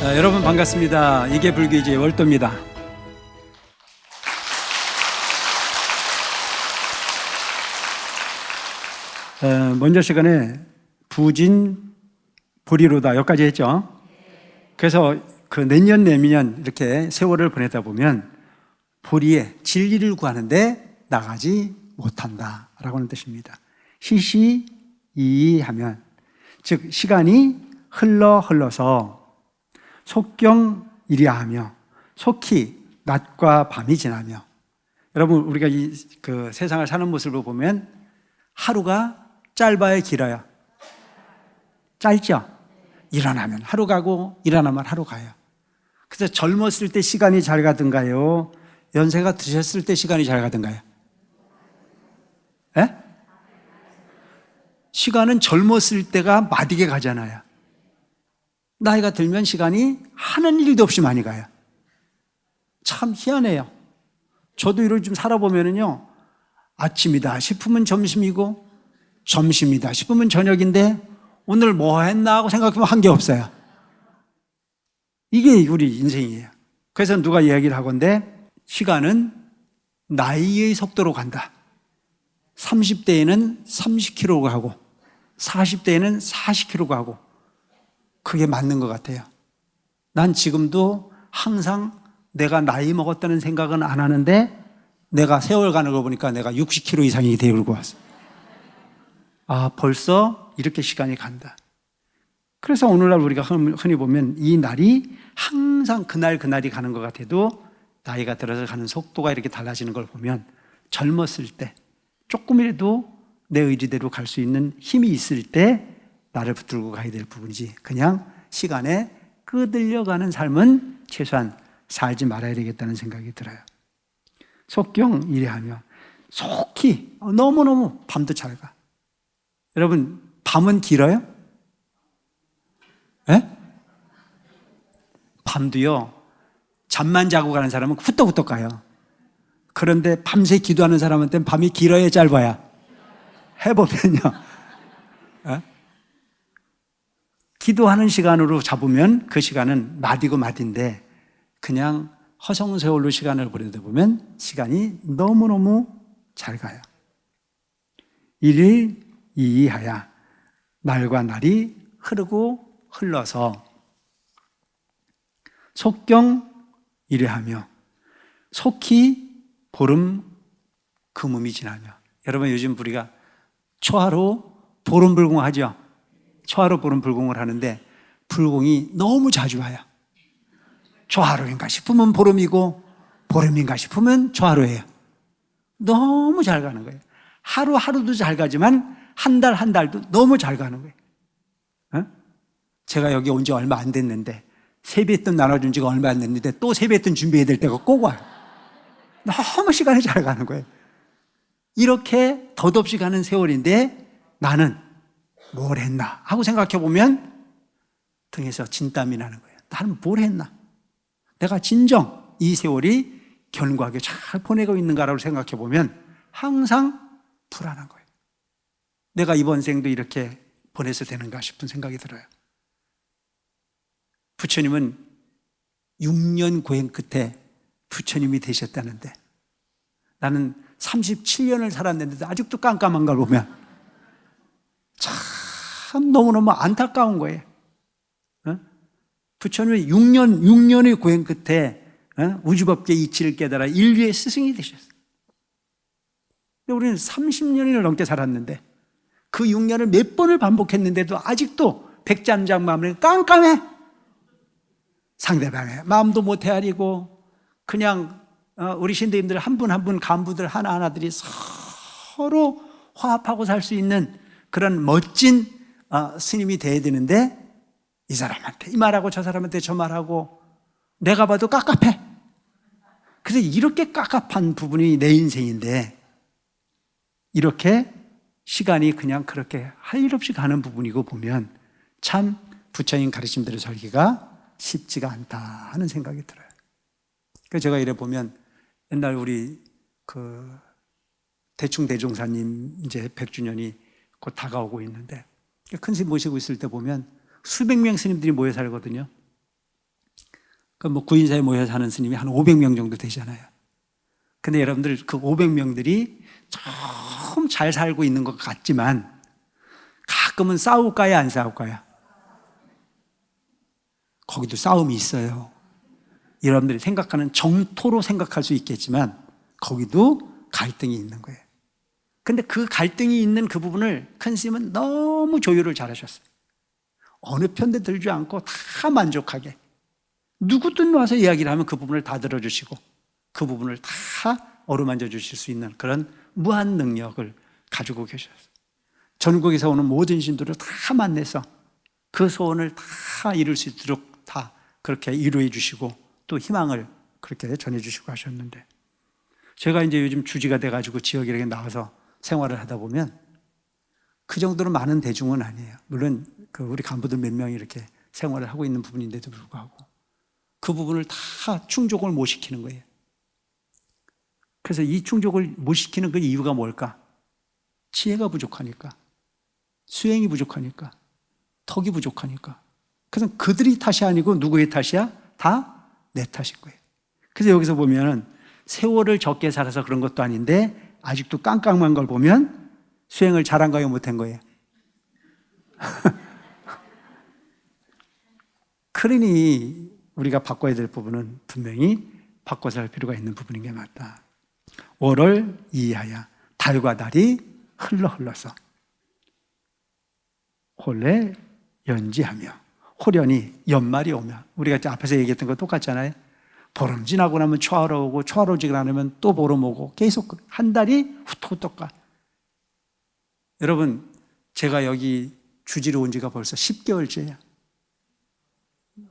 여러분 반갑습니다. 이게 불교의 월도입니다. 먼저 시간에 부진 불이로다 여기까지 했죠. 그래서 그 내년 내년 이렇게 세월을 보내다 보면 불의의 진리를 구하는데 나가지 못한다라고 하는 뜻입니다. 시시이하면 즉 시간이 흘러서 속경이리하며 속히 낮과 밤이 지나며, 여러분 우리가 그 세상을 사는 모습을 보면 하루가 짧아요, 길어요? 짧죠? 일어나면 하루 가고 일어나면 하루 가요. 그래서 젊었을 때 시간이 잘 가든가요? 연세가 드셨을 때 시간이 잘 가든가요? 에? 시간은 젊었을 때가 마디게 가잖아요. 나이가 들면 시간이 하는 일도 없이 많이 가요. 참 희한해요. 저도 이렇게 좀 살아보면은요, 아침이다 싶으면 점심이고, 점심이다 싶으면 저녁인데, 오늘 뭐 했나 하고 생각하면 한 게 없어요. 이게 우리 인생이에요. 그래서 누가 이야기를 하건대, 시간은 나이의 속도로 간다. 30대에는 30km가 가고, 40대에는 40km가 가고, 그게 맞는 것 같아요. 난 지금도 항상 내가 나이 먹었다는 생각은 안 하는데 내가 세월 가는 거 보니까 내가 60km 이상이 되고 왔어. 아, 벌써 이렇게 시간이 간다. 그래서 오늘날 우리가 흔히 보면 이 날이 항상 그날이 가는 것 같아도 나이가 들어서 가는 속도가 이렇게 달라지는 걸 보면 젊었을 때 조금이라도 내 의지대로 갈 수 있는 힘이 있을 때 나를 붙들고 가야 될 부분이지, 그냥 시간에 끄들려가는 삶은 최소한 살지 말아야 되겠다는 생각이 들어요. 속경 이래하며 속히 너무너무 밤도 잘 가. 여러분 밤은 길어요? 에? 밤도요, 잠만 자고 가는 사람은 후떡후떡 가요. 그런데 밤새 기도하는 사람한테는 밤이 길어야 짧아야? 해보면요, 에? 기도하는 시간으로 잡으면 그 시간은 마디고 마디인데 그냥 허송세월로 시간을 보내다 보면 시간이 너무너무 잘 가요. 일일 이이하야 날과 날이 흐르고 흘러서 속경 이래하며 속히 보름 금음이 지나며. 여러분 요즘 우리가 초하루 보름불공 하죠. 초하루 보름불공을 하는데 불공이 너무 자주 와요. 초하루인가 싶으면 보름이고 보름인가 싶으면 초하루예요. 너무 잘 가는 거예요. 하루하루도 잘 가지만 한 달도 너무 잘 가는 거예요. 어? 제가 여기 온 지 얼마 안 됐는데 세뱃돈 나눠준 지가 얼마 안 됐는데 또 세뱃돈 준비해야 될 때가 꼭 와요. 너무 시간이 잘 가는 거예요. 이렇게 덧없이 가는 세월인데 나는 뭘 했나 하고 생각해 보면 등에서 진땀이 나는 거예요. 나는 뭘 했나? 내가 진정 이 세월이 견고하게 잘 보내고 있는가라고 생각해 보면 항상 불안한 거예요. 내가 이번 생도 이렇게 보내서 되는가 싶은 생각이 들어요. 부처님은 6년 고행 끝에 부처님이 되셨다는데 나는 37년을 살았는데도 아직도 깜깜한 걸 보면 참 너무너무 안타까운 거예요. 부처님이 6년의 고행 끝에 우주법계 이치를 깨달아 인류의 스승이 되셨어요. 근데 우리는 30년을 넘게 살았는데 그 6년을 몇 번을 반복했는데도 아직도 백장장 마음에 깜깜해. 상대방의 마음도 못 헤아리고 그냥 우리 신도님들 한 분 한 분 간부들 하나하나들이 서로 화합하고 살 수 있는 그런 멋진 스님이 돼야 되는데 이 사람한테 이 말하고 저 사람한테 저 말하고 내가 봐도 깝깝해. 그래서 이렇게 깝깝한 부분이 내 인생인데 이렇게 시간이 그냥 그렇게 할 일 없이 가는 부분이고 보면 참 부처님 가르침대로 살기가 쉽지가 않다 하는 생각이 들어요. 그래서 제가 이래 보면 옛날 우리 그 대충대종사님 이제 100주년이 곧 다가오고 있는데 큰 스님 모시고 있을 때 보면 수백 명 스님들이 모여 살거든요. 그 뭐 구인사에 모여 사는 스님이 한 500명 정도 되잖아요. 근데 여러분들 그 500명들이 좀 잘 살고 있는 것 같지만 가끔은 싸울까요, 안 싸울까요? 거기도 싸움이 있어요. 여러분들이 생각하는 정토로 생각할 수 있겠지만 거기도 갈등이 있는 거예요. 근데 그 갈등이 있는 그 부분을 큰 스님은 너무 조율을 잘하셨어요. 어느 편도 들지 않고 다 만족하게, 누구든 와서 이야기를 하면 그 부분을 다 들어주시고 그 부분을 다 어루만져 주실 수 있는 그런 무한 능력을 가지고 계셨어요. 전국에서 오는 모든 신도를 다 만나서 그 소원을 다 이룰 수 있도록 다 그렇게 이루어 주시고 또 희망을 그렇게 전해 주시고 하셨는데, 제가 이제 요즘 주지가 돼가지고 지역에 이렇게 나와서 생활을 하다 보면 그 정도로 많은 대중은 아니에요. 물론 그 우리 간부들 몇 명이 이렇게 생활을 하고 있는 부분인데도 불구하고 그 부분을 다 충족을 못 시키는 거예요. 그래서 이 충족을 못 시키는 그 이유가 뭘까? 지혜가 부족하니까, 수행이 부족하니까, 덕이 부족하니까. 그래서 그들이 탓이 아니고 누구의 탓이야? 다 내 탓인 거예요. 그래서 여기서 보면은 세월을 적게 살아서 그런 것도 아닌데 아직도 깜깜한 걸 보면 수행을 잘한 거예요, 못한 거예요? 그러니 우리가 바꿔야 될 부분은 분명히 바꿔서 할 필요가 있는 부분인 게 맞다. 5월 이하야 달과 달이 흘러서 홀래 연지하며, 호련히 연말이 오면, 우리가 앞에서 얘기했던 거 똑같잖아요. 보름 지나고 나면 초하루 오고 초하루 지나고 나면 또 보름 오고 계속 한 달이 후톡후톡 가. 여러분, 제가 여기 주지로 온 지가 벌써 10개월째야.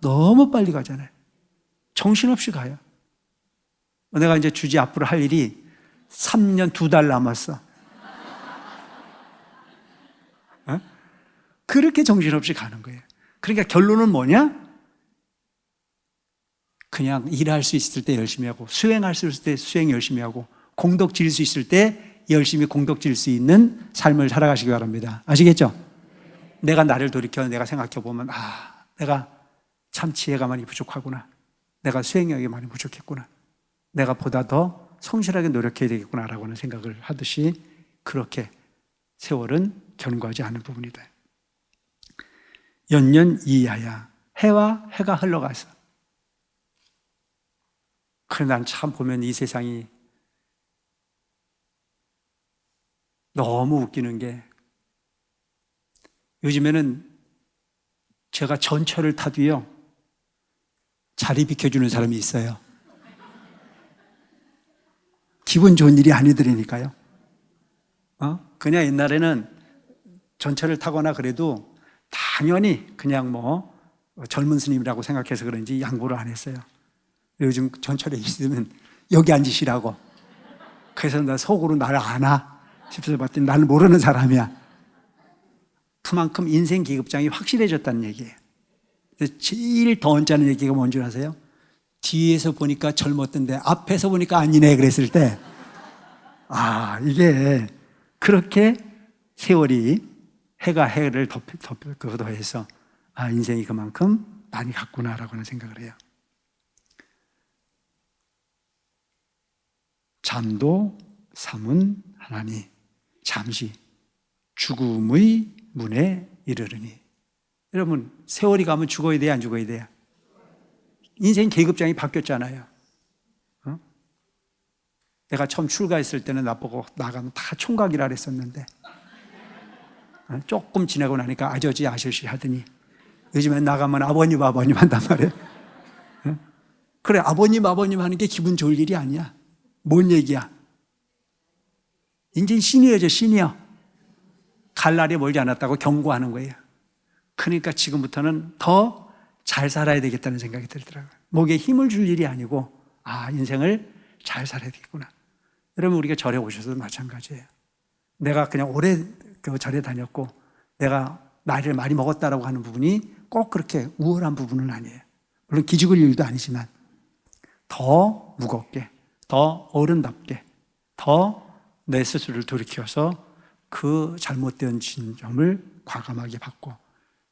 너무 빨리 가잖아요. 정신없이 가요. 내가 이제 주지 앞으로 할 일이 3년 2달 남았어. 어? 그렇게 정신없이 가는 거예요. 그러니까 결론은 뭐냐? 그냥 일할 수 있을 때 열심히 하고, 수행할 수 있을 때 수행 열심히 하고, 공덕 지을 수 있을 때 열심히 공덕 지을 수 있는 삶을 살아가시기 바랍니다. 아시겠죠? 내가 나를 돌이켜 내가 생각해 보면, 내가 참 지혜가 많이 부족하구나, 내가 수행력이 많이 부족했구나, 내가 보다 더 성실하게 노력해야 되겠구나라고 하는 생각을 하듯이, 그렇게 세월은 견고하지 않은 부분이다. 연년 이하야, 해와 해가 흘러가서. 그래, 난 참 보면 이 세상이 너무 웃기는 게, 요즘에는 제가 전철을 타도요 자리 비켜주는 사람이 있어요. 기분 좋은 일이 아니더라니까요. 그냥 옛날에는 전철을 타거나 그래도 당연히 그냥 뭐 젊은 스님이라고 생각해서 그런지 양보를 안 했어요. 요즘 전철에 있으면 여기 앉으시라고. 그래서 나 속으로 나를 아나 싶어서 봤더니 나를 모르는 사람이야. 그만큼 인생 계급장이 확실해졌다는 얘기예요. 제일 더 언짢은 얘기가 뭔 줄 아세요? 뒤에서 보니까 젊었던데 앞에서 보니까 아니네 그랬을 때, 이게 그렇게 세월이 해가 해를 더해서 인생이 그만큼 많이 갔구나라고 하는 생각을 해요. 잠도 삼은 하나니 잠시 죽음의 문에 이르르니. 여러분, 세월이 가면 죽어야 돼요, 안 죽어야 돼요? 인생 계급장이 바뀌었잖아요. 내가 처음 출가했을 때는 나보고 나가면 다 총각이라 그랬었는데, 조금 지나고 나니까 아저씨 하더니 요즘엔 나가면 아버님 한단 말이에요. 그래, 아버님 하는 게 기분 좋을 일이 아니야. 뭔 얘기야? 이제 시니어죠, 시니어. 갈 날이 멀지 않았다고 경고하는 거예요. 그러니까 지금부터는 더 잘 살아야 되겠다는 생각이 들더라고요. 목에 힘을 줄 일이 아니고, 인생을 잘 살아야 되겠구나. 여러분, 우리가 절에 오셔서도 마찬가지예요. 내가 그냥 오래 절에 다녔고 내가 나이를 많이 먹었다라고 하는 부분이 꼭 그렇게 우월한 부분은 아니에요. 물론 기죽을 일도 아니지만 더 무겁게, 더 어른답게, 더 내 스스로를 돌이켜서 그 잘못된 진점을 과감하게 받고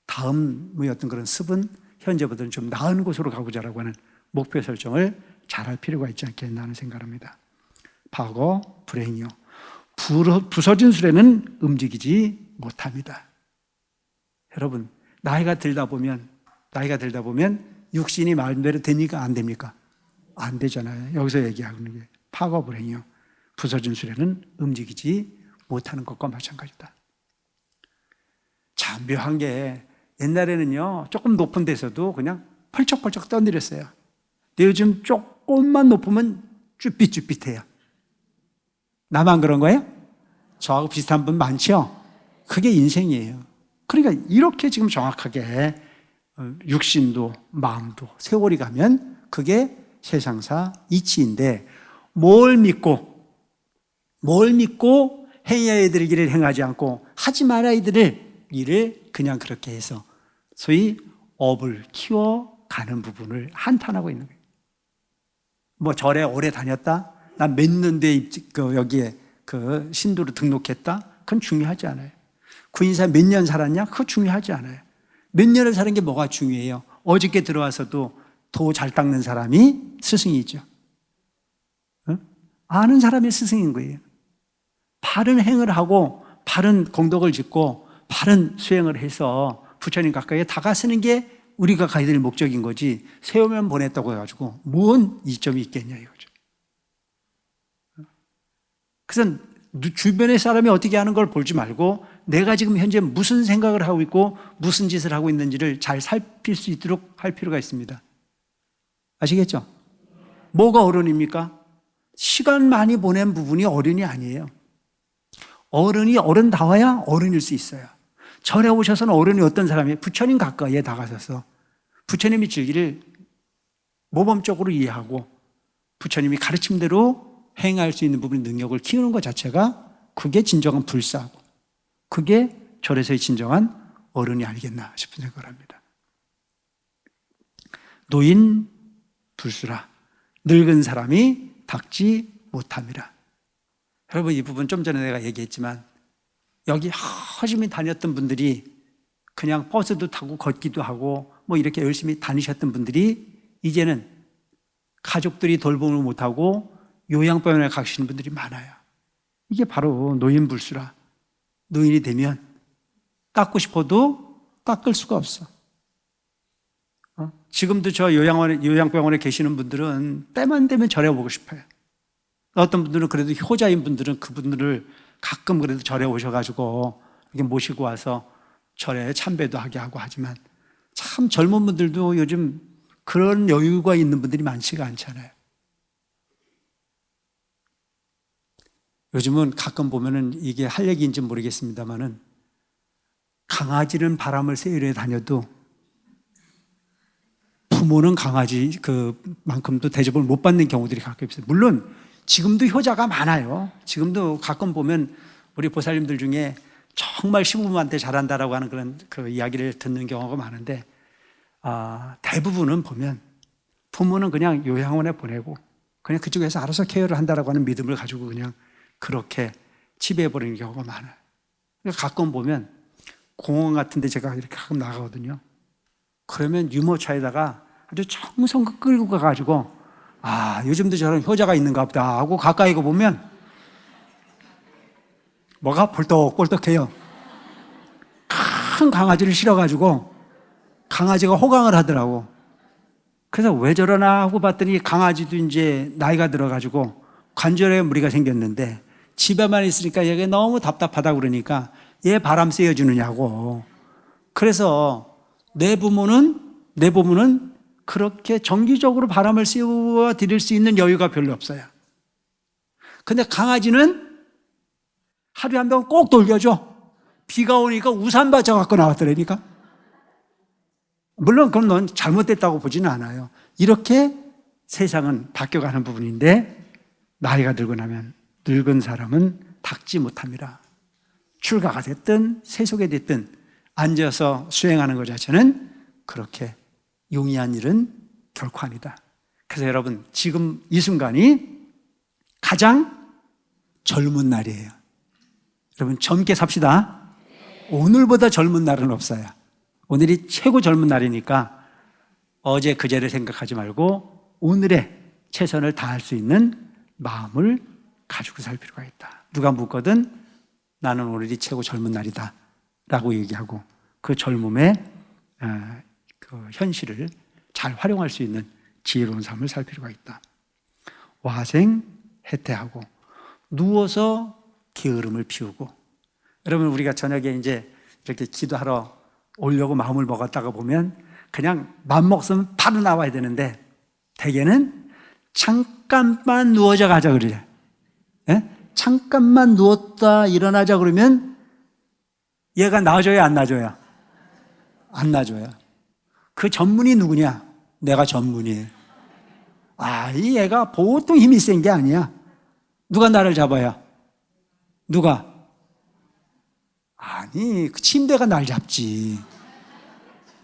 다음의 어떤 그런 습은 현재보다는 좀 나은 곳으로 가보자라고 하는 목표 설정을 잘할 필요가 있지 않겠나 하는 생각을 합니다. 파고 불행이요. 부서진 수레는 움직이지 못합니다. 여러분, 나이가 들다 보면 육신이 말대로 됩니까? 안 됩니까? 안 되잖아요. 여기서 얘기하는 게 파고 불행이요. 부서진 수레는 움직이지 못하는 것과 마찬가지다. 참 묘한 게 옛날에는요, 조금 높은 데서도 그냥 펄쩍펄쩍 떠내렸어요. 근데 요즘 조금만 높으면 쭈삣쭈삣해요. 나만 그런 거예요? 저하고 비슷한 분 많죠? 그게 인생이에요. 그러니까 이렇게 지금 정확하게 육신도 마음도 세월이 가면 그게 세상사 이치인데 뭘 믿고 행해야 될 길을 행하지 않고 하지 말아야 될 일을 그냥 그렇게 해서 소위 업을 키워가는 부분을 한탄하고 있는 거예요. 뭐 절에 오래 다녔다? 난 몇 년대 여기에 그 신도로 등록했다? 그건 중요하지 않아요. 구인사 몇 년 살았냐? 그거 중요하지 않아요. 몇 년을 사는 게 뭐가 중요해요? 어저께 들어와서도 도 잘 닦는 사람이 스승이죠. 아는 사람이 스승인 거예요. 바른 행을 하고 바른 공덕을 짓고 바른 수행을 해서 부처님 가까이에 다가서는 게 우리가 가야 될 목적인 거지 세우면 보냈다고 해가지고 뭔 이점이 있겠냐 이거죠. 그래서 주변의 사람이 어떻게 하는 걸 보지 말고 내가 지금 현재 무슨 생각을 하고 있고 무슨 짓을 하고 있는지를 잘 살필 수 있도록 할 필요가 있습니다. 아시겠죠? 뭐가 어른입니까? 시간 많이 보낸 부분이 어른이 아니에요. 어른이 어른다워야 어른일 수 있어요. 절에 오셔서는 어른이 어떤 사람이에요? 부처님 가까이에 다가서서 부처님의 진리를 모범적으로 이해하고 부처님이 가르침대로 행할 수 있는 부분의 능력을 키우는 것 자체가 그게 진정한 불사고 그게 절에서의 진정한 어른이 아니겠나 싶은 생각을 합니다. 노인 불수라 늙은 사람이 닦지 못함이라. 여러분 이 부분 좀 전에 내가 얘기했지만 여기 허심히 다녔던 분들이 그냥 버스도 타고 걷기도 하고 뭐 이렇게 열심히 다니셨던 분들이 이제는 가족들이 돌봄을 못하고 요양병원에 가시는 분들이 많아요. 이게 바로 노인불수라. 노인이 되면 깎고 싶어도 깎을 수가 없어. 지금도 저 요양병원에 계시는 분들은 때만 되면 절에 오고 싶어요. 어떤 분들은 그래도 효자인 분들은 그분들을 가끔 그래도 절에 오셔가지고 이렇게 모시고 와서 절에 참배도 하게 하고 하지만 참 젊은 분들도 요즘 그런 여유가 있는 분들이 많지가 않잖아요. 요즘은 가끔 보면은 이게 할 얘기인지 모르겠습니다만은 강아지는 바람을 쐬러 다녀도 부모는 강아지 그만큼도 대접을 못 받는 경우들이 가끔 있어요. 물론 지금도 효자가 많아요. 지금도 가끔 보면 우리 보살님들 중에 정말 시부모한테 잘한다라고 하는 그런 그 이야기를 듣는 경우가 많은데 대부분은 보면 부모는 그냥 요양원에 보내고 그냥 그쪽에서 알아서 케어를 한다라고 하는 믿음을 가지고 그냥 그렇게 지배해버리는 경우가 많아요. 그러니까 가끔 보면 공원 같은 데 제가 이렇게 가끔 나가거든요. 그러면 유모차에다가 아주 정성껏 끌고 가가지고 요즘도 저런 효자가 있는가 보다 하고 가까이 가보면 뭐가 볼떡볼떡해요. 큰 강아지를 실어가지고 강아지가 호강을 하더라고. 그래서 왜 저러나 하고 봤더니 강아지도 이제 나이가 들어가지고 관절에 무리가 생겼는데 집에만 있으니까 얘가 너무 답답하다 그러니까 얘 바람 쐬어주느냐고. 그래서 내 부모는 그렇게 정기적으로 바람을 쐬어 드릴 수 있는 여유가 별로 없어요. 근데 강아지는 하루에 한 번 꼭 돌려줘. 비가 오니까 우산 받쳐 갖고 나왔더라니까. 물론 그건 넌 잘못됐다고 보지는 않아요. 이렇게 세상은 바뀌어가는 부분인데 나이가 들고 나면 늙은 사람은 닦지 못합니다. 출가가 됐든 세속에 됐든 앉아서 수행하는 것 자체는 그렇게 용이한 일은 결코 아니다. 그래서 여러분 지금 이 순간이 가장 젊은 날이에요. 여러분 젊게 삽시다. 오늘보다 젊은 날은 없어요. 오늘이 최고 젊은 날이니까 어제 그제를 생각하지 말고 오늘의 최선을 다할 수 있는 마음을 가지고 살 필요가 있다. 누가 묻거든 나는 오늘이 최고 젊은 날이다 라고 얘기하고 그 젊음의 그 현실을 잘 활용할 수 있는 지혜로운 삶을 살 필요가 있다. 와생 해태하고 누워서 게으름을 피우고. 여러분, 우리가 저녁에 이제 이렇게 기도하러 오려고 마음을 먹었다가 보면 그냥 맘 먹으면 바로 나와야 되는데 대개는 잠깐만 누워져 가자 그래요. 예? 잠깐만 누웠다 일어나자 그러면 얘가 놔줘야 안 놔줘야? 안 놔줘요. 그 전문이 누구냐? 내가 전문이에요. 이 애가 보통 힘이 센 게 아니야. 누가 나를 잡아야? 누가? 아니, 그 침대가 날 잡지.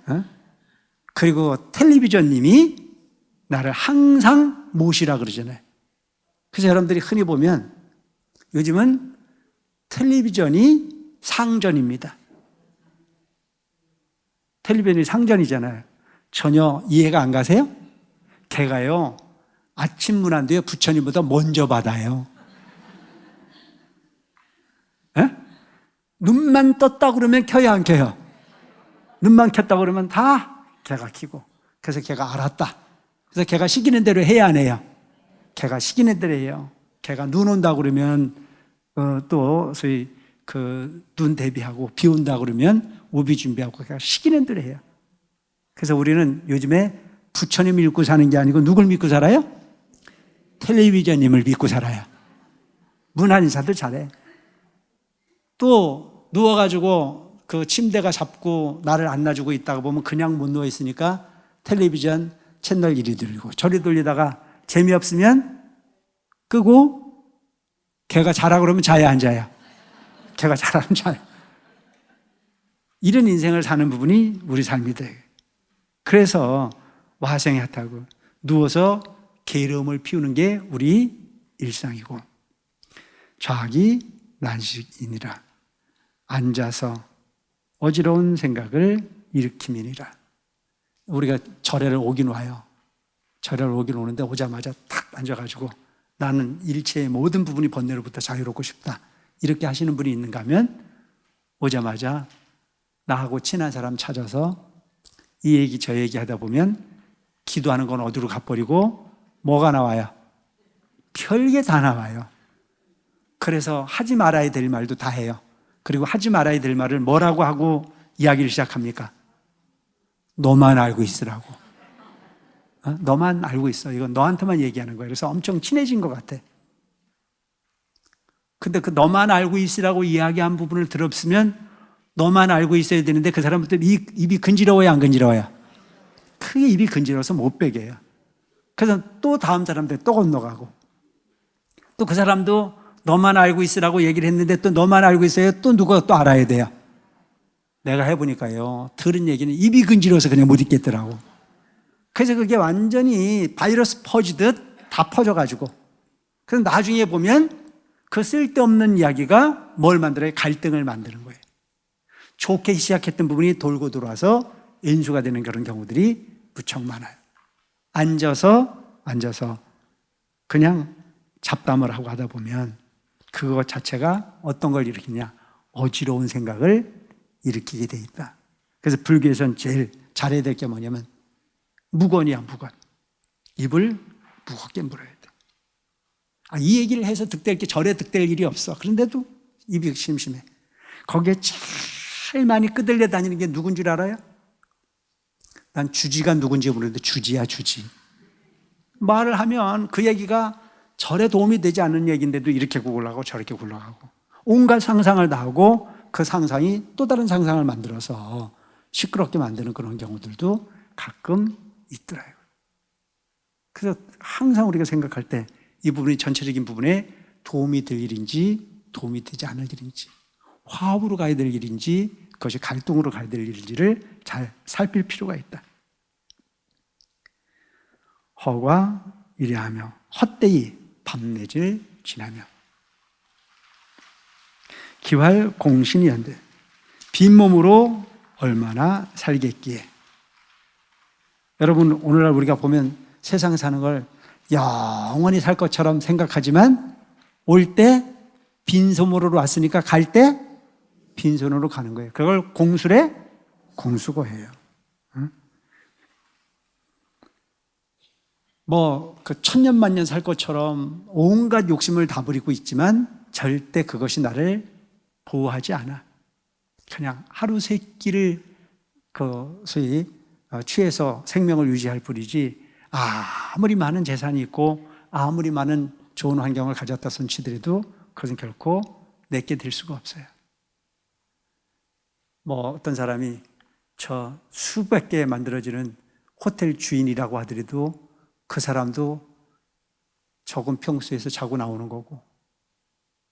어? 그리고 텔레비전님이 나를 항상 모시라 그러잖아요. 그래서 여러분들이 흔히 보면 요즘은 텔레비전이 상전입니다. 텔레비전이 상전이잖아요. 전혀 이해가 안 가세요? 걔가요, 아침 문안도요, 부처님보다 먼저 받아요. 에? 눈만 떴다 그러면 켜야 안 켜요? 눈만 켰다 그러면 다 걔가 켜고. 그래서 걔가 알았다. 그래서 걔가 시키는 대로 해야 안 해요? 걔가 시키는 대로 해요. 걔가 눈 온다 그러면 또 소위 그 눈 대비하고 비 온다 그러면 우비 준비하고 걔가 시키는 대로 해요. 그래서 우리는 요즘에 부처님 믿고 사는 게 아니고 누굴 믿고 살아요? 텔레비전님을 믿고 살아요. 문안 인사도 잘해. 또 누워가지고 그 침대가 잡고 나를 안 놔주고 있다가 보면 그냥 못 누워 있으니까 텔레비전 채널 이리 돌리고 저리 돌리다가 재미없으면 끄고 걔가 자라 그러면 자야 안 자야? 걔가 자라면 자요. 이런 인생을 사는 부분이 우리 삶이다. 그래서 와생하다고 누워서 게으름을 피우는 게 우리 일상이고, 좌기 난식이니라 앉아서 어지러운 생각을 일으킴이니라. 우리가 절에를 오긴 와요. 절에를 오긴 오는데 오자마자 탁 앉아가지고 나는 일체의 모든 부분이 번뇌로부터 자유롭고 싶다 이렇게 하시는 분이 있는가 하면 오자마자 나하고 친한 사람 찾아서 이 얘기 저 얘기 하다 보면 기도하는 건 어디로 가버리고 뭐가 나와요? 별게 다 나와요. 그래서 하지 말아야 될 말도 다 해요. 그리고 하지 말아야 될 말을 뭐라고 하고 이야기를 시작합니까? 너만 알고 있으라고. 너만 알고 있어. 이건 너한테만 얘기하는 거예요. 그래서 엄청 친해진 것 같아. 근데 그 너만 알고 있으라고 이야기한 부분을 들었으면 너만 알고 있어야 되는데 그 사람들 입이 근지러워야 안 근지러워요? 크게 입이 근지러워서 못 베겨요. 그래서 또 다음 사람들 또 건너가고 또 그 사람도 너만 알고 있으라고 얘기를 했는데 또 너만 알고 있어야 또 누가 또 알아야 돼요. 내가 해보니까요, 들은 얘기는 입이 근지러워서 그냥 못 있겠더라고. 그래서 그게 완전히 바이러스 퍼지듯 다 퍼져가지고 그래서 나중에 보면 그 쓸데없는 이야기가 뭘 만들어요? 갈등을 만드는 거예요. 좋게 시작했던 부분이 돌고 돌아서 인수가 되는 그런 경우들이 무척 많아요. 앉아서 그냥 잡담을 하고 하다 보면 그것 자체가 어떤 걸 일으키냐? 어지러운 생각을 일으키게 돼 있다. 그래서 불교에서는 제일 잘해야 될 게 뭐냐면 무건이야, 무건. 입을 무겁게 물어야 돼. 이 얘기를 해서 득될 게 절에 득될 일이 없어. 그런데도 입이 심심해. 거기에 제일 많이 끄들려 다니는 게 누군 줄 알아요? 난 주지가 누군지 모르는데 주지야, 주지. 말을 하면 그 얘기가 절에 도움이 되지 않는 얘기인데도 이렇게 굴러가고 저렇게 굴러가고 온갖 상상을 다 하고 그 상상이 또 다른 상상을 만들어서 시끄럽게 만드는 그런 경우들도 가끔 있더라고요. 그래서 항상 우리가 생각할 때 이 부분이 전체적인 부분에 도움이 될 일인지 도움이 되지 않을 일인지 화합으로 가야 될 일인지 그것이 갈등으로 가야 될 일인지를 잘 살필 필요가 있다. 허가 이래하며 헛되이 밤낮을 지나며 기활 공신이한데 빈몸으로 얼마나 살겠기에. 여러분, 오늘날 우리가 보면 세상 사는 걸 영원히 살 것처럼 생각하지만 올 때 빈손으로 왔으니까 갈 때 빈손으로 가는 거예요. 그걸 공술의 공수고예요. 그 천년만년 살 것처럼 온갖 욕심을 다 부리고 있지만 절대 그것이 나를 보호하지 않아. 그냥 하루 세 끼를 소위 취해서 생명을 유지할 뿐이지, 아무리 많은 재산이 있고 아무리 많은 좋은 환경을 가졌다 손치더라도 그것은 결코 내게 될 수가 없어요. 어떤 사람이 저 수백 개 만들어지는 호텔 주인이라고 하더라도 그 사람도 적은 평수에서 자고 나오는 거고,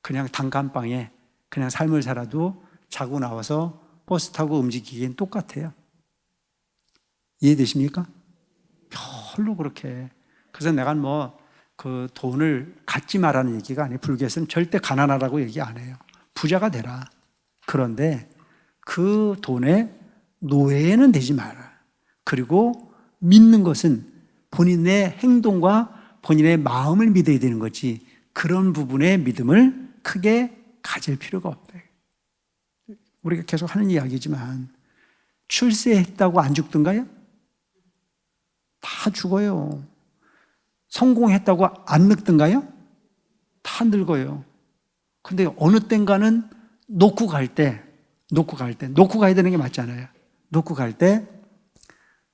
그냥 단칸방에 그냥 삶을 살아도 자고 나와서 버스 타고 움직이기엔 똑같아요. 이해되십니까? 별로 그렇게. 그래서 내가 그 돈을 갖지 말라는 얘기가 아니에요. 불교에서는 절대 가난하라고 얘기 안 해요. 부자가 되라. 그런데 그 돈에 노예는 되지 마라. 그리고 믿는 것은 본인의 행동과 본인의 마음을 믿어야 되는 거지, 그런 부분의 믿음을 크게 가질 필요가 없다. 우리가 계속 하는 이야기지만 출세했다고 안 죽던가요? 다 죽어요. 성공했다고 안 늙던가요? 다 늙어요. 근데 어느 땐가는 놓고 가야 되는 게 맞잖아요. 놓고 갈 때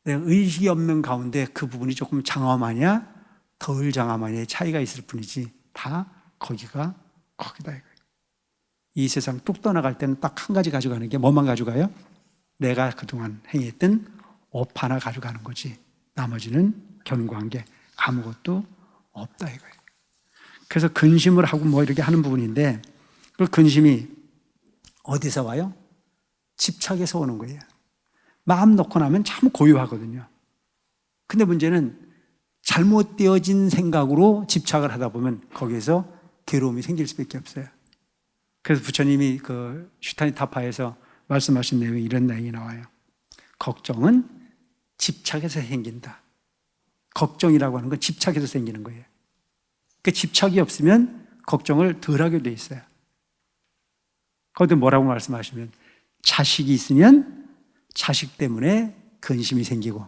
내가 의식이 없는 가운데 그 부분이 조금 장엄하냐 덜 장엄하냐의 차이가 있을 뿐이지 다 거기다 이거예요. 이 세상 뚝 떠나갈 때는 딱 한 가지 가져가는 게 뭐만 가져가요? 내가 그동안 행했던 업 하나 가져가는 거지, 나머지는 견고한 게 아무것도 없다 이거예요. 그래서 근심을 하고 이렇게 하는 부분인데, 그 근심이 어디서 와요? 집착에서 오는 거예요. 마음 놓고 나면 참 고요하거든요. 근데 문제는 잘못되어진 생각으로 집착을 하다 보면 거기에서 괴로움이 생길 수밖에 없어요. 그래서 부처님이 그 슈타니타파에서 말씀하신 내용이 이런 내용이 나와요. 걱정은 집착에서 생긴다. 걱정이라고 하는 건 집착에서 생기는 거예요. 그 집착이 없으면 걱정을 덜 하게 돼 있어요. 거기도 뭐라고 말씀하시면, 자식이 있으면 자식 때문에 근심이 생기고.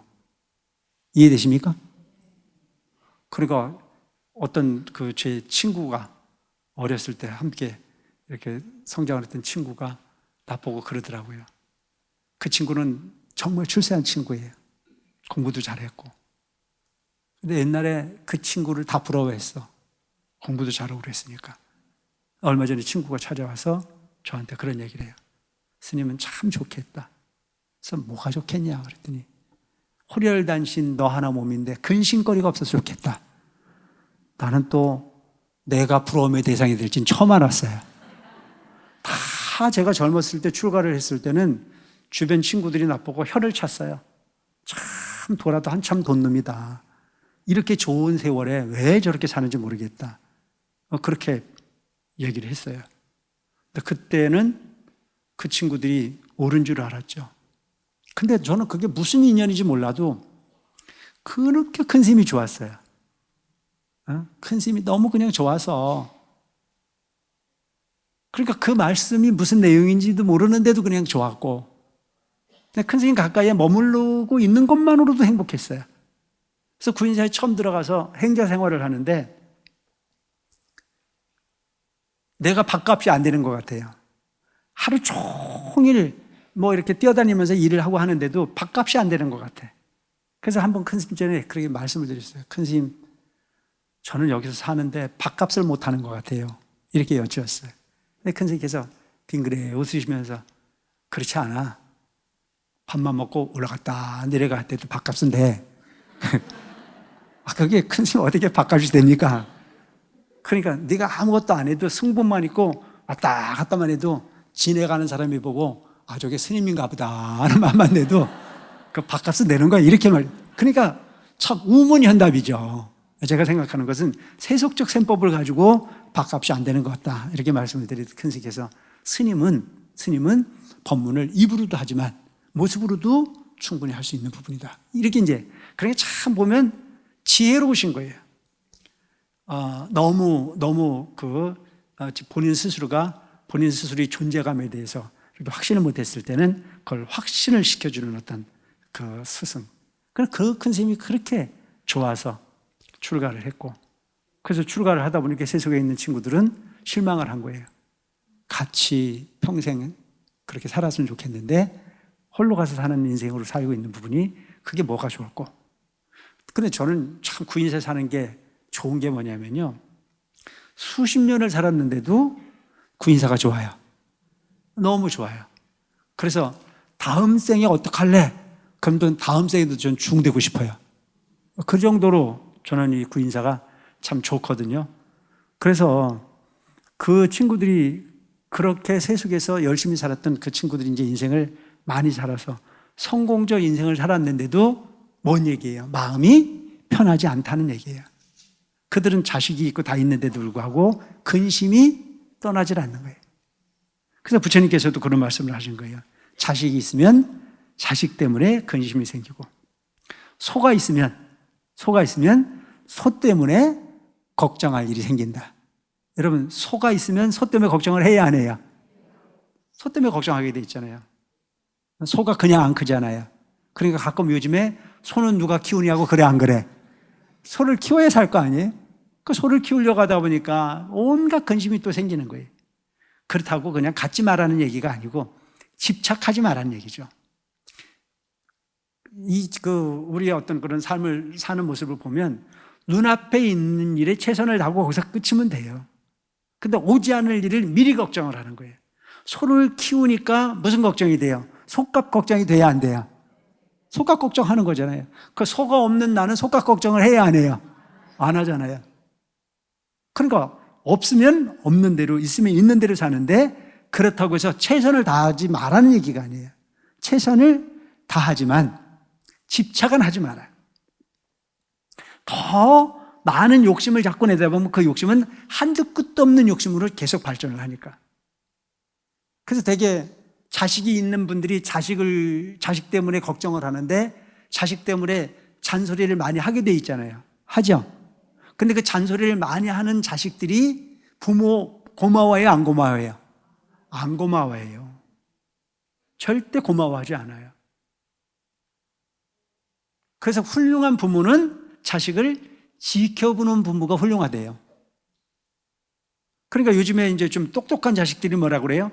이해되십니까? 그러니까 어떤 제 친구가 어렸을 때 함께 이렇게 성장을 했던 친구가 나보고 그러더라고요. 그 친구는 정말 출세한 친구예요. 공부도 잘했고. 근데 옛날에 그 친구를 다 부러워했어. 공부도 잘하고 그랬으니까. 얼마 전에 친구가 찾아와서 저한테 그런 얘기를 해요. 스님은 참 좋겠다. 그래서 뭐가 좋겠냐 그랬더니, 호렬단신 너 하나 몸인데 근심거리가 없어서 좋겠다. 나는 또 내가 부러움의 대상이 될진 처음 알았어요. 다 제가 젊었을 때 출가를 했을 때는 주변 친구들이 나보고 혀를 찼어요. 참 돌아도 한참 돈 놈이다. 이렇게 좋은 세월에 왜 저렇게 사는지 모르겠다. 그렇게 얘기를 했어요. 근데 그때는 그 친구들이 옳은 줄 알았죠. 근데 저는 그게 무슨 인연인지 몰라도 그렇게 큰 스님이 좋았어요. 큰 스님이 너무 그냥 좋아서, 그러니까 그 말씀이 무슨 내용인지도 모르는데도 그냥 좋았고, 큰 스님 가까이에 머무르고 있는 것만으로도 행복했어요. 그래서 구인사에 처음 들어가서 행자 생활을 하는데 내가 밥값이 안 되는 것 같아요. 하루 종일 이렇게 뛰어다니면서 일을 하고 하는데도 밥값이 안 되는 것 같아. 그래서 한번 큰 스님 전에 그렇게 말씀을 드렸어요. 큰 스님, 저는 여기서 사는데 밥값을 못 하는 것 같아요. 이렇게 여쭈었어요. 근데 큰 스님께서 빙그레 웃으시면서, 그렇지 않아. 밥만 먹고 올라갔다 내려갈 때도 밥값은 돼. 그게 큰 스님 어떻게 밥값이 됩니까? 그러니까 네가 아무것도 안 해도 승분만 있고 왔다 갔다만 해도 지내가는 사람이 보고 저게 스님인가 보다 하는 말만 내도 그 밥값은 내는 거야, 이렇게 그러니까 참 우문현답이죠. 제가 생각하는 것은 세속적 셈법을 가지고 밥값이 안 되는 것 같다, 이렇게 말씀을 드리듯 큰 스님께서 스님은 법문을 입으로도 하지만 모습으로도 충분히 할 수 있는 부분이다, 이렇게 이제. 그러니까 참 보면 지혜로우신 거예요. 너무 본인 스스로의 존재감에 대해서 확신을 못했을 때는 그걸 확신을 시켜주는 어떤 그 스승. 그 큰 스님이 그렇게 좋아서 출가를 했고, 그래서 출가를 하다 보니까 세속에 있는 친구들은 실망을 한 거예요. 같이 평생 그렇게 살았으면 좋겠는데 홀로 가서 사는 인생으로 살고 있는 부분이 그게 뭐가 좋을까? 근데 저는 참 구인세 사는 게 좋은 게 뭐냐면요, 수십 년을 살았는데도 구인사가 좋아요. 너무 좋아요. 그래서 다음 생에 어떡할래? 그럼 다음 생에도 전 중되고 싶어요. 그 정도로 저는 이 구인사가 참 좋거든요. 그래서 그 친구들이 그렇게 세속에서 열심히 살았던 그 친구들이 이제 인생을 많이 살아서 성공적 인생을 살았는데도 뭔 얘기예요? 마음이 편하지 않다는 얘기예요. 그들은 자식이 있고 다 있는데도 불구하고 근심이 떠나질 않는 거예요. 그래서 부처님께서도 그런 말씀을 하신 거예요. 자식이 있으면 자식 때문에 근심이 생기고, 소가 있으면 소 때문에 걱정할 일이 생긴다. 여러분, 소가 있으면 소 때문에 걱정을 해야 안 해요? 소 때문에 걱정하게 돼 있잖아요. 소가 그냥 안 크잖아요. 그러니까 가끔 요즘에 소는 누가 키우냐고 그래 안 그래? 소를 키워야 살 거 아니에요? 그 소를 키우려고 하다 보니까 온갖 근심이 또 생기는 거예요. 그렇다고 그냥 갖지 말라는 얘기가 아니고 집착하지 말라는 얘기죠. 우리의 어떤 그런 삶을 사는 모습을 보면 눈앞에 있는 일에 최선을 다하고 거기서 끝이면 돼요. 근데 오지 않을 일을 미리 걱정을 하는 거예요. 소를 키우니까 무슨 걱정이 돼요? 속값 걱정이 돼야 안 돼요? 속값 걱정하는 거잖아요. 그 소가 없는 나는 속값 걱정을 해야 안 해요? 안 하잖아요. 그러니까 없으면 없는 대로, 있으면 있는 대로 사는데, 그렇다고 해서 최선을 다하지 말라는 얘기가 아니에요. 최선을 다하지만 집착은 하지 말아요. 더 많은 욕심을 자꾸 내다 보면 그 욕심은 한두 끝도 없는 욕심으로 계속 발전을 하니까. 그래서 되게 자식이 있는 분들이 자식 때문에 걱정을 하는데 자식 때문에 잔소리를 많이 하게 돼 있잖아요. 하죠? 근데 그 잔소리를 많이 하는 자식들이 부모 고마워해요, 안 고마워해요? 안 고마워해요. 절대 고마워하지 않아요. 그래서 훌륭한 부모는 자식을 지켜보는 부모가 훌륭하대요. 그러니까 요즘에 이제 좀 똑똑한 자식들이 뭐라 그래요?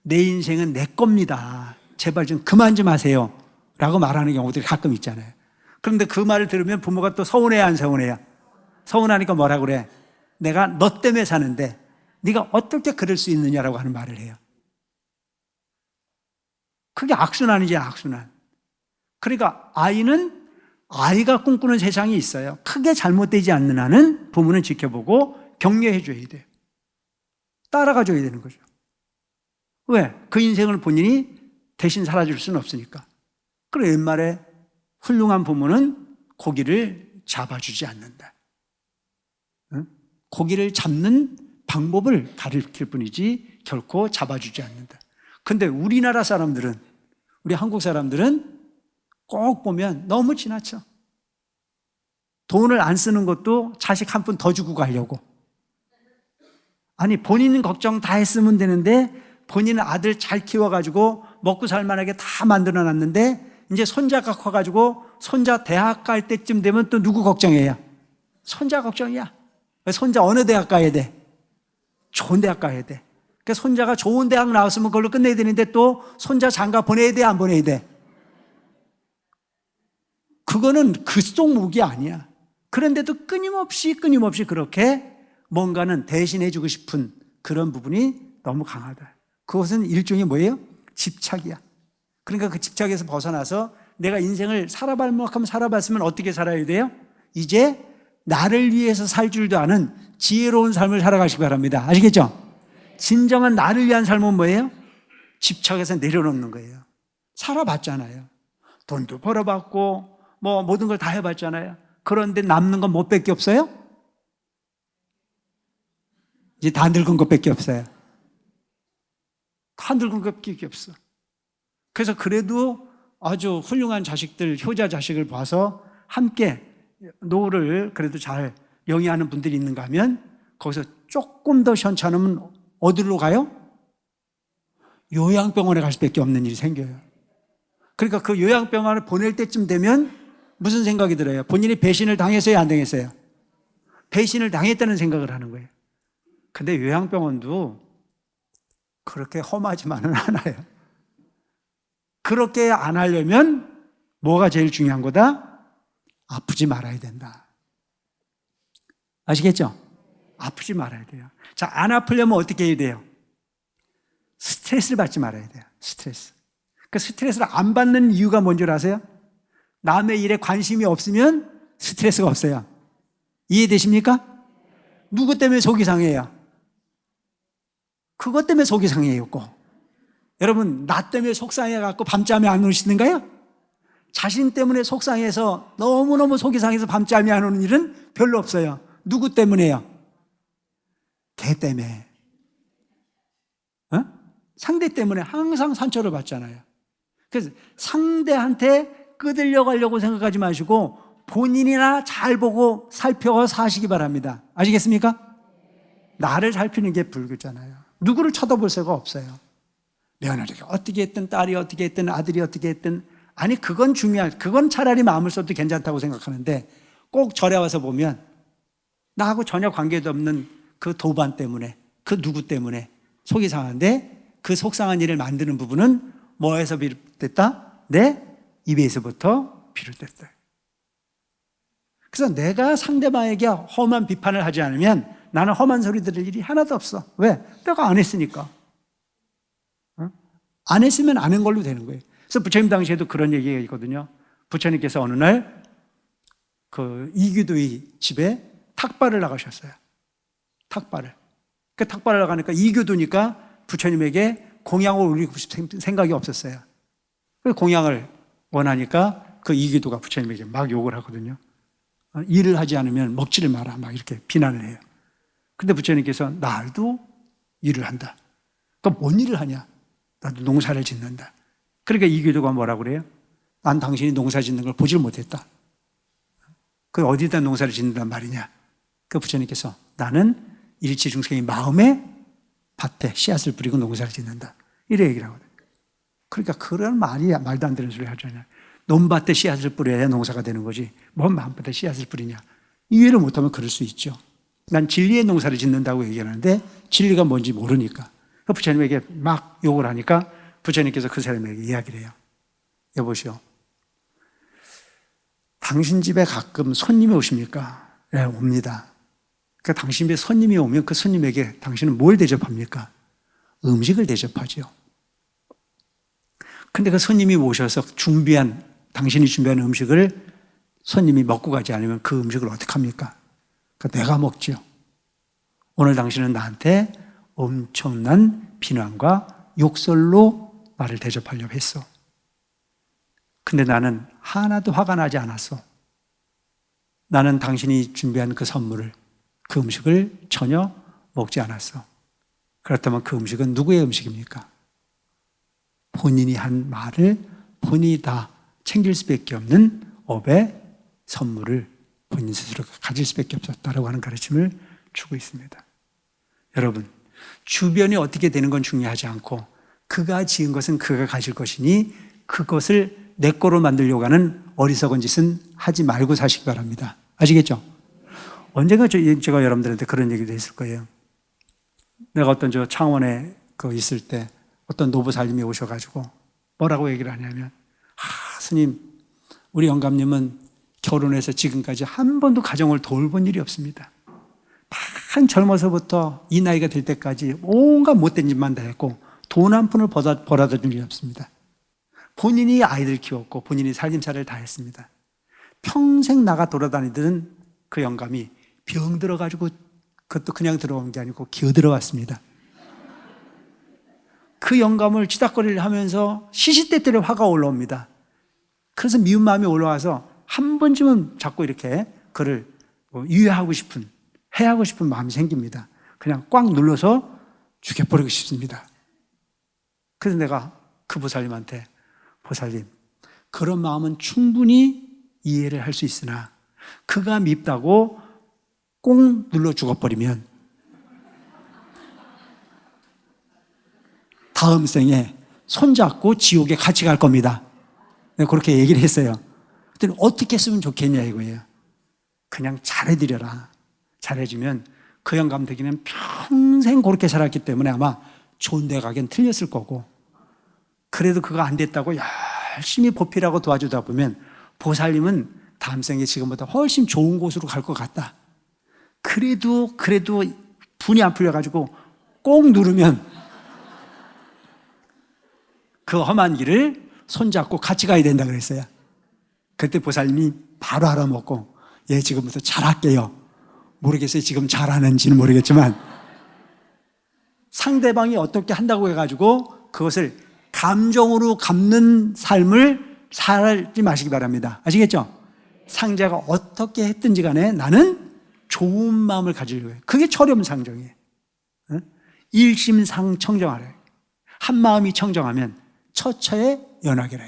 내 인생은 내 겁니다. 제발 좀 그만 좀 하세요. 라고 말하는 경우들이 가끔 있잖아요. 그런데 그 말을 들으면 부모가 또 서운해야 안 서운해요? 서운하니까 뭐라 그래? 내가 너 때문에 사는데 네가 어떻게 그럴 수 있느냐라고 하는 말을 해요. 그게 악순환이지, 악순환. 그러니까 아이가 꿈꾸는 세상이 있어요. 크게 잘못되지 않는 한은 부모는 지켜보고 격려해 줘야 돼요. 따라가 줘야 되는 거죠. 왜? 그 인생을 본인이 대신 살아줄 수는 없으니까. 그리고 옛말에 훌륭한 부모는 고기를 잡아주지 않는다. 응? 고기를 잡는 방법을 가르칠 뿐이지 결코 잡아주지 않는다. 근데 우리나라 사람들은, 우리 한국 사람들은 꼭 보면 너무 지나쳐. 돈을 안 쓰는 것도 자식 한 푼 더 주고 가려고. 아니, 본인 걱정 다 했으면 되는데 본인은 아들 잘 키워가지고 먹고 살만하게 다 만들어놨는데 이제 손자가 커가지고 손자 대학 갈 때쯤 되면 또 누구 걱정해요? 손자 걱정이야. 손자 어느 대학 가야 돼? 좋은 대학 가야 돼. 그러니까 손자가 좋은 대학 나왔으면 그걸로 끝내야 되는데 또 손자 장가 보내야 돼, 안 보내야 돼? 그거는 그 속목이 아니야. 그런데도 끊임없이 그렇게 뭔가는 대신해주고 싶은 그런 부분이 너무 강하다. 그것은 일종의 뭐예요? 집착이야. 그러니까 그 집착에서 벗어나서 내가 인생을 살아볼 만큼 살아봤으면 어떻게 살아야 돼요? 이제 나를 위해서 살 줄도 아는 지혜로운 삶을 살아가시기 바랍니다. 아시겠죠? 진정한 나를 위한 삶은 뭐예요? 집착해서 내려놓는 거예요. 살아봤잖아요. 돈도 벌어봤고 뭐 모든 걸 다 해봤잖아요. 그런데 남는 건 뭐 밖에 없어요? 이제 다 늙은 것밖에 없어요. 다 늙은 것밖에 없어. 그래서 그래도 아주 훌륭한 자식들, 효자 자식을 봐서 함께 노후를 그래도 잘 영위하는 분들이 있는가 하면 거기서 조금 더 현찮으면 어디로 가요? 요양병원에 갈 수밖에 없는 일이 생겨요. 그러니까 그 요양병원을 보낼 때쯤 되면 무슨 생각이 들어요? 본인이 배신을 당했어요, 안 당했어요? 배신을 당했다는 생각을 하는 거예요. 근데 요양병원도 그렇게 험하지만은 않아요. 그렇게 안 하려면 뭐가 제일 중요한 거다? 아프지 말아야 된다. 아시겠죠? 아프지 말아야 돼요. 자, 안 아프려면 어떻게 해야 돼요? 스트레스를 받지 말아야 돼요. 스트레스. 그 스트레스를 안 받는 이유가 뭔 줄 아세요? 남의 일에 관심이 없으면 스트레스가 없어요. 이해되십니까? 누구 때문에 속이 상해요? 그것 때문에 속이 상해요. 여러분, 나 때문에 속상해갖고 밤잠이 안 오시는가요? 자신 때문에 속상해서 너무너무 속이 상해서 밤잠이 안 오는 일은 별로 없어요. 누구 때문에요? 걔 때문에. 상대 때문에 항상 상처를 받잖아요. 그래서 상대한테 끄들려 가려고 생각하지 마시고 본인이나 잘 보고 살펴서 사시기 바랍니다. 아시겠습니까? 나를 살피는 게 불교잖아요. 누구를 쳐다볼 새가 없어요. 며느리가 어떻게 했든 딸이 어떻게 했든 아들이 어떻게 했든 아니 그건 그건 차라리 마음을 써도 괜찮다고 생각하는데 꼭 절에 와서 보면 나하고 전혀 관계도 없는 그 도반 때문에 그 누구 때문에 속이 상한데 그 속상한 일을 만드는 부분은 뭐에서 비롯됐다? 내 입에서부터 비롯됐다. 그래서 내가 상대방에게 험한 비판을 하지 않으면 나는 험한 소리 들을 일이 하나도 없어. 왜? 내가 안 했으니까. 안 했으면 안 한 걸로 되는 거예요. 그래서 부처님 당시에도 그런 얘기가 있거든요. 부처님께서 어느 날 그 이규도의 집에 탁발을 나가셨어요. 탁발을. 그 탁발을 나가니까 이규도니까 부처님에게 공양을 올리고 싶은 생각이 없었어요. 그래서 공양을 원하니까 그 이규도가 부처님에게 막 욕을 하거든요. 일을 하지 않으면 먹지를 마라 막 이렇게 비난을 해요. 근데 부처님께서 나도 일을 한다. 그럼 뭔 일을 하냐? 나도 농사를 짓는다. 그러니까 이규도가 뭐라고 그래요? 난 당신이 농사 짓는 걸 보질 못했다. 그 어디다 농사를 짓는단 말이냐? 그 부처님께서 나는 일치중생의 마음에 밭에 씨앗을 뿌리고 농사를 짓는다. 이래 얘기를 하거든요. 그러니까 그런 말도 안 되는 소리 하잖아요. 논밭에 씨앗을 뿌려야 농사가 되는 거지. 뭔 마음밭에 씨앗을 뿌리냐. 이해를 못하면 그럴 수 있죠. 난 진리의 농사를 짓는다고 얘기하는데 진리가 뭔지 모르니까. 그 부처님에게 막 욕을 하니까 부처님께서 그 사람에게 이야기를 해요. 여보시오. 당신 집에 가끔 손님이 오십니까? 네, 옵니다. 그러니까 당신 집에 손님이 오면 그 손님에게 당신은 뭘 대접합니까? 음식을 대접하죠. 근데 그 손님이 오셔서 당신이 준비한 음식을 손님이 먹고 가지 않으면 그 음식을 어떻게 합니까? 그러니까 내가 먹죠. 오늘 당신은 나한테 엄청난 비난과 욕설로 나를 대접하려고 했어. 근데 나는 하나도 화가 나지 않았어. 나는 당신이 준비한 그 선물을, 그 음식을 전혀 먹지 않았어. 그렇다면 그 음식은 누구의 음식입니까? 본인이 한 말을 본인이 다 챙길 수밖에 없는 업의 선물을 본인 스스로 가질 수밖에 없었다라고 하는 가르침을 주고 있습니다. 여러분, 주변이 어떻게 되는 건 중요하지 않고 그가 지은 것은 그가 가질 것이니 그것을 내 거로 만들려고 하는 어리석은 짓은 하지 말고 사시기 바랍니다. 아시겠죠? 언젠가 제가 여러분들한테 그런 얘기도 했을 거예요. 내가 어떤 창원에 있을 때 어떤 노부살님이 오셔가지고 뭐라고 얘기를 하냐면 스님, 우리 영감님은 결혼해서 지금까지 한 번도 가정을 돌본 일이 없습니다. 한 젊어서부터 이 나이가 될 때까지 온갖 못된 짓만 다 했고 돈 한 푼을 벌어다 준 일이 없습니다. 본인이 아이들 키웠고 본인이 살림살이를 다 했습니다. 평생 나가 돌아다니던 그 영감이 병 들어가지고 그것도 그냥 들어온 게 아니고 기어 들어왔습니다. 그 영감을 치닥거리를 하면서 시시때때로 화가 올라옵니다. 그래서 미운 마음이 올라와서 한 번쯤은 자꾸 이렇게 그를 유해하고 싶은, 해하고 싶은 마음이 생깁니다. 그냥 꽉 눌러서 죽여버리고 싶습니다. 그래서 내가 그 보살님한테 보살님, 그런 마음은 충분히 이해를 할 수 있으나 그가 밉다고 꼭 눌러 죽어버리면 다음 생에 손잡고 지옥에 같이 갈 겁니다. 내가 그렇게 얘기를 했어요. 그랬더니 어떻게 했으면 좋겠냐 이거예요. 그냥 잘해드려라. 잘해주면 그 형 감독이는 평생 그렇게 살았기 때문에 아마 좋은 데 가긴 틀렸을 거고, 그래도 그거 안 됐다고 열심히 보필하고 도와주다 보면 보살님은 다음 생에 지금보다 훨씬 좋은 곳으로 갈 것 같다. 그래도 분이 안 풀려가지고 꼭 누르면 그 험한 길을 손잡고 같이 가야 된다 그랬어요. 그때 보살님이 바로 알아먹고, 예, 지금부터 잘할게요. 모르겠어요. 지금 잘하는지는 모르겠지만 상대방이 어떻게 한다고 해가지고 그것을 감정으로 갚는 삶을 살지 마시기 바랍니다. 아시겠죠? 상대가 어떻게 했든지 간에 나는 좋은 마음을 가지려고 해요. 그게 철염상정이에요. 일심상청정하래요. 한 마음이 청정하면 처처에 연하게라.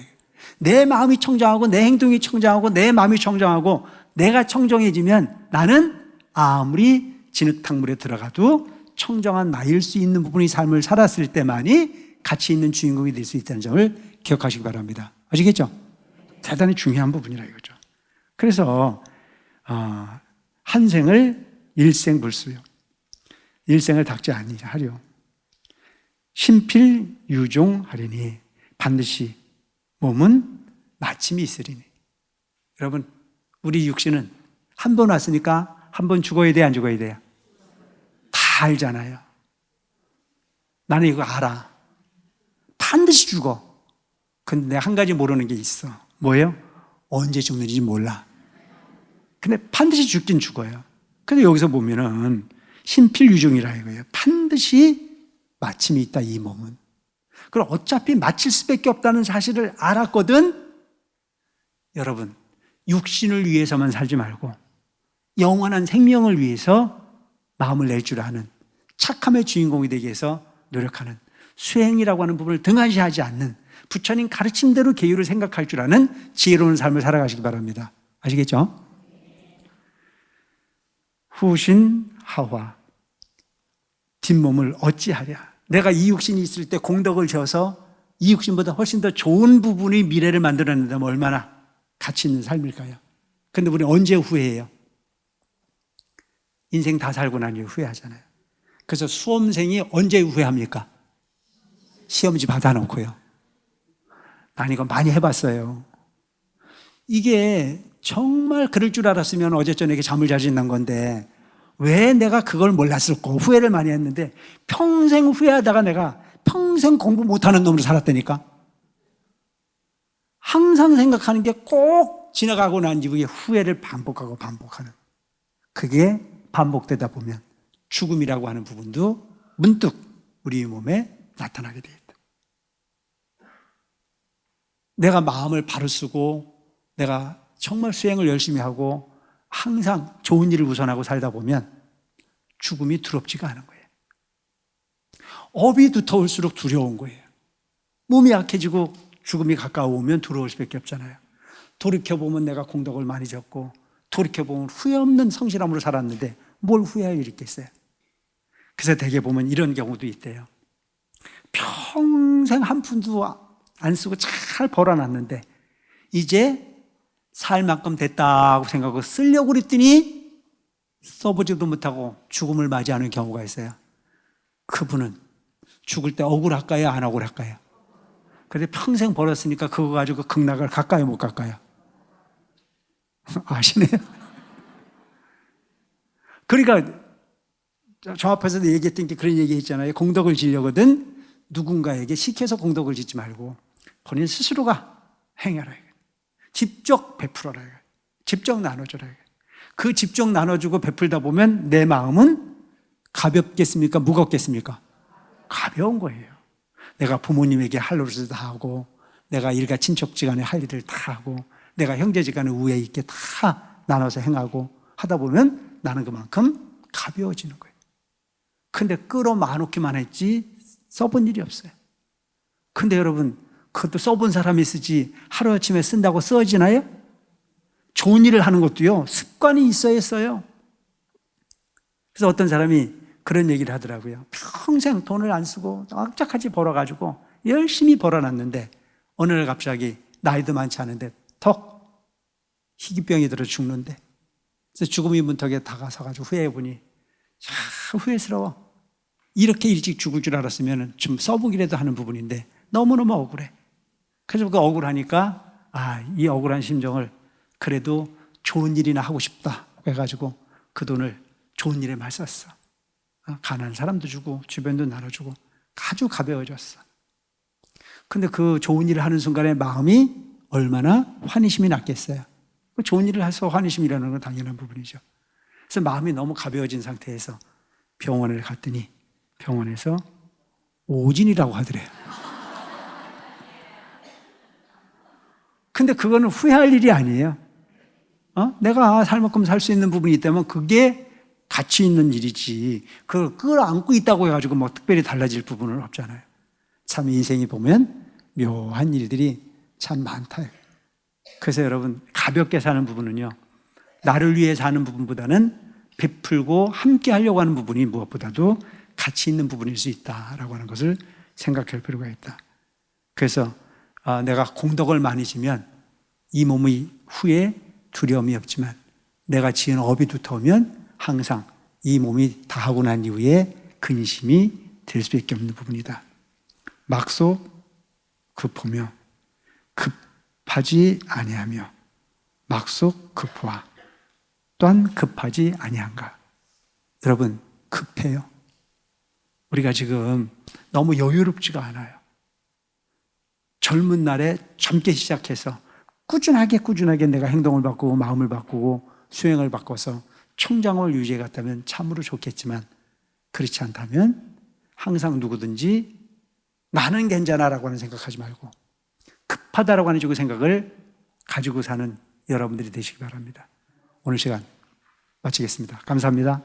내 마음이 청정하고 내 행동이 청정하고 내 마음이 청정하고 내가 청정해지면 나는 아무리 진흙탕물에 들어가도 청정한 나일 수 있는 부분의 삶을 살았을 때만이 가치 있는 주인공이 될 수 있다는 점을 기억하시기 바랍니다. 아시겠죠? 대단히 중요한 부분이라 이거죠. 그래서 한 생을 일생불수요. 일생을 닦지 아니하려 신필유종하리니 반드시 몸은 마침이 있으리니. 여러분, 우리 육신은 한 번 왔으니까 한 번 죽어야 돼, 안 죽어야 돼요? 다 알잖아요. 나는 이거 알아. 반드시 죽어. 근데 내가 한 가지 모르는 게 있어. 뭐예요? 언제 죽는지 몰라. 근데 반드시 죽긴 죽어요. 근데 여기서 보면은 신필유종이라 이거예요. 반드시 마침이 있다, 이 몸은. 그럼 어차피 마칠 수밖에 없다는 사실을 알았거든. 여러분, 육신을 위해서만 살지 말고 영원한 생명을 위해서 마음을 낼 줄 아는, 착함의 주인공이 되기 위해서 노력하는, 수행이라고 하는 부분을 등한시하지 않는, 부처님 가르침대로 계율을 생각할 줄 아는 지혜로운 삶을 살아가시기 바랍니다. 아시겠죠? 후신 하화, 뒷몸을 어찌하랴. 내가 이 육신이 있을 때 공덕을 지어서 이 육신보다 훨씬 더 좋은 부분의 미래를 만들어낸다면 얼마나 가치 있는 삶일까요? 근데 우리 언제 후회해요? 인생 다 살고 난 이후 후회하잖아요. 그래서 수험생이 언제 후회합니까? 시험지 받아놓고요. 난 이거 많이 해봤어요. 이게 정말 그럴 줄 알았으면 어제 저녁에 잠을 잘 짓는 건데 왜 내가 그걸 몰랐을까? 후회를 많이 했는데 평생 후회하다가 내가 평생 공부 못하는 놈으로 살았다니까. 항상 생각하는 게 꼭 지나가고 난 이후에 후회를 반복하고 반복하는, 그게 반복되다 보면 죽음이라고 하는 부분도 문득 우리 몸에 나타나게 되겠다. 내가 마음을 바로 쓰고 내가 정말 수행을 열심히 하고 항상 좋은 일을 우선하고 살다 보면 죽음이 두렵지가 않은 거예요. 업이 두터울수록 두려운 거예요. 몸이 약해지고 죽음이 가까워오면 두려울 수밖에 없잖아요. 돌이켜보면 내가 공덕을 많이 졌고 돌이켜보면 후회 없는 성실함으로 살았는데 뭘 후회할 일이 있겠어요? 그래서 대개 보면 이런 경우도 있대요. 평생 한 푼도 안 쓰고 잘 벌어놨는데 이제 살 만큼 됐다고 생각하고 쓰려고 그랬더니 써보지도 못하고 죽음을 맞이하는 경우가 있어요. 그분은 죽을 때 억울할까요? 안 억울할까요? 그런데 평생 벌었으니까 그거 가지고 극락을 갈까요? 못 갈까요? 아시네요? 그러니까 저 앞에서도 얘기했던 게 그런 얘기 했잖아요. 공덕을 지려거든 누군가에게 시켜서 공덕을 짓지 말고 본인 스스로가 행해라. 직접 베풀어라. 직접 나눠줘라. 그 직접 나눠주고 베풀다 보면 내 마음은 가볍겠습니까? 무겁겠습니까? 가벼운 거예요. 내가 부모님에게 할 노릇을 다 하고 내가 일가 친척지간에 할 일을 다 하고 내가 형제지간에 우애 있게 다 나눠서 행하고 하다 보면 나는 그만큼 가벼워지는 거예요. 근데 끌어마놓기만 했지 써본 일이 없어요. 근데 여러분, 그것도 써본 사람이 쓰지 하루아침에 쓴다고 써지나요? 좋은 일을 하는 것도요, 습관이 있어야 했어요. 그래서 어떤 사람이 그런 얘기를 하더라고요. 평생 돈을 안 쓰고 납작하게 벌어가지고 열심히 벌어놨는데 어느 날 갑자기 나이도 많지 않은데 턱 희귀병이 들어 죽는데, 그래서 죽음의 문턱에 다가서가지고 후회해보니 참 후회스러워. 이렇게 일찍 죽을 줄 알았으면 좀 써보기라도 하는 부분인데 너무너무 억울해. 그래서 그 억울하니까 이 억울한 심정을 그래도 좋은 일이나 하고 싶다 해가지고 그 돈을 좋은 일에 많이 썼어. 가난한 사람도 주고 주변도 나눠주고 아주 가벼워졌어. 근데 그 좋은 일을 하는 순간에 마음이 얼마나 환희심이 났겠어요. 좋은 일을 해서 환희심이라는 건 당연한 부분이죠. 그래서 마음이 너무 가벼워진 상태에서 병원을 갔더니 병원에서 오진이라고 하더래요. 근데 그거는 후회할 일이 아니에요. 내가 살 만큼 살 수 있는 부분이 있다면 그게 가치 있는 일이지. 그걸 끌어안고 있다고 해가지고 뭐 특별히 달라질 부분은 없잖아요. 참 인생이 보면 묘한 일들이 참 많다. 그래서 여러분, 가볍게 사는 부분은요, 나를 위해 사는 부분보다는 베풀고 함께 하려고 하는 부분이 무엇보다도 가치 있는 부분일 수 있다라고 하는 것을 생각할 필요가 있다. 그래서 내가 공덕을 많이 지면 이 몸의 후에 두려움이 없지만 내가 지은 업이 두터우면 항상 이 몸이 다 하고 난 이후에 근심이 될 수밖에 없는 부분이다. 막소 급하며 급하지 아니하며 막소 급화 또한 급하지 아니한가. 여러분, 급해요. 우리가 지금 너무 여유롭지가 않아요. 젊은 날에 젊게 시작해서 꾸준하게 내가 행동을 바꾸고 마음을 바꾸고 수행을 바꿔서 청장을 유지해 갔다면 참으로 좋겠지만, 그렇지 않다면 항상 누구든지 나는 괜찮아라고 하는 생각하지 말고 급하다라고 하는 생각을 가지고 사는 여러분들이 되시기 바랍니다. 오늘 시간 마치겠습니다. 감사합니다.